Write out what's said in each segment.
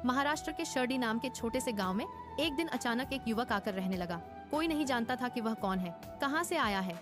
महाराष्ट्र के शिरडी नाम के छोटे से गांव में एक दिन अचानक एक युवक आकर रहने लगा। कोई नहीं जानता था कि वह कौन है, कहां से आया है।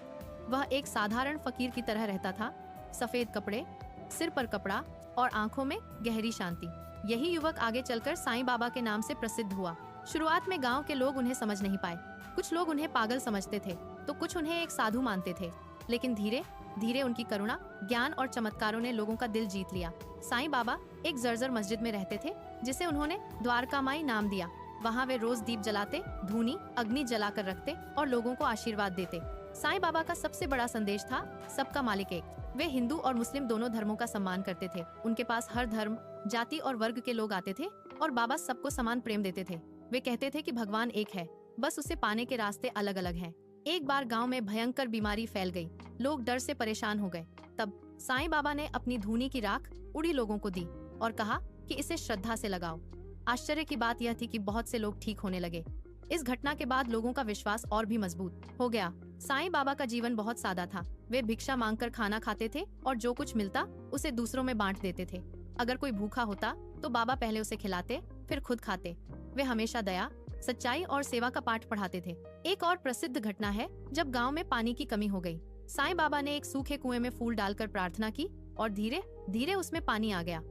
वह एक साधारण फकीर की तरह रहता था। सफेद कपड़े, सिर पर कपड़ा और आंखों में गहरी शांति। यही युवक आगे चलकर साईं बाबा के नाम से प्रसिद्ध हुआ। शुरुआत में गांव के लोग उन्हें समझ नहीं पाए। कुछ लोग उन्हें पागल समझते थे तो कुछ उन्हें एक साधु मानते थे, लेकिन धीरे धीरे उनकी करुणा, ज्ञान और चमत्कारों ने लोगों का दिल जीत लिया। साईं बाबा एक जर्जर मस्जिद में रहते थे जिसे उन्होंने द्वारकामाई नाम दिया। वहाँ वे रोज दीप जलाते, धूनी अग्नि जलाकर रखते और लोगों को आशीर्वाद देते। साईं बाबा का सबसे बड़ा संदेश था सबका मालिक एक। वे हिंदू और मुस्लिम दोनों धर्मों का सम्मान करते थे। उनके पास हर धर्म, जाति और वर्ग के लोग आते थे और बाबा सबको समान प्रेम देते थे। वे कहते थे कि भगवान एक है, बस उसे पाने के रास्ते अलग अलग हैं। एक बार गांव में भयंकर बीमारी फैल गई। लोग डर से परेशान हो गए। तब साईं बाबा ने अपनी धूनी की राख उड़ी लोगों को दी और कहा कि इसे श्रद्धा से लगाओ। आश्चर्य की बात यह थी कि बहुत से लोग ठीक होने लगे। इस घटना के बाद लोगों का विश्वास और भी मजबूत हो गया। साईं बाबा का जीवन बहुत सादा था। वे भिक्षा मांगकर खाना खाते थे और जो कुछ मिलता उसे दूसरों में बांट देते थे। अगर कोई भूखा होता तो बाबा पहले उसे खिलाते, फिर खुद खाते। वे हमेशा दया, सच्चाई और सेवा का पाठ पढ़ाते थे। एक और प्रसिद्ध घटना है जब गांव में पानी की कमी हो गई। साईं बाबा ने एक सूखे कुएं में फूल डालकर प्रार्थना की और धीरे धीरे उसमें पानी आ गया।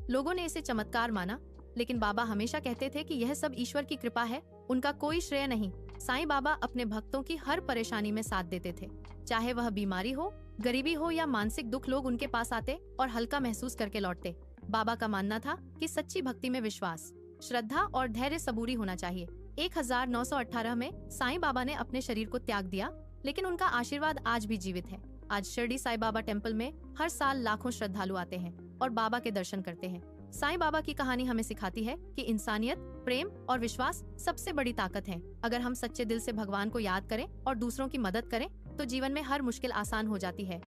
लोगों ने इसे चमत्कार माना, लेकिन बाबा हमेशा कहते थे कि यह सब ईश्वर की कृपा है, उनका कोई श्रेय नहीं। साईं बाबा अपने भक्तों की हर परेशानी में साथ देते थे। चाहे वह बीमारी हो, गरीबी हो या मानसिक दुख, लोग उनके पास आते और हल्का महसूस करके लौटते। बाबा का मानना था कि सच्ची भक्ति में विश्वास, श्रद्धा और धैर्य सबूरी होना चाहिए। 1918 में साईं बाबा ने अपने शरीर को त्याग दिया, लेकिन उनका आशीर्वाद आज भी जीवित है। आज शिरडी साईं बाबा टेम्पल में हर साल लाखों श्रद्धालु आते हैं और बाबा के दर्शन करते हैं। साईं बाबा की कहानी हमें सिखाती है कि इंसानियत, प्रेम और विश्वास सबसे बड़ी ताकत है। अगर हम सच्चे दिल से भगवान को याद करें और दूसरों की मदद करें तो जीवन में हर मुश्किल आसान हो जाती है।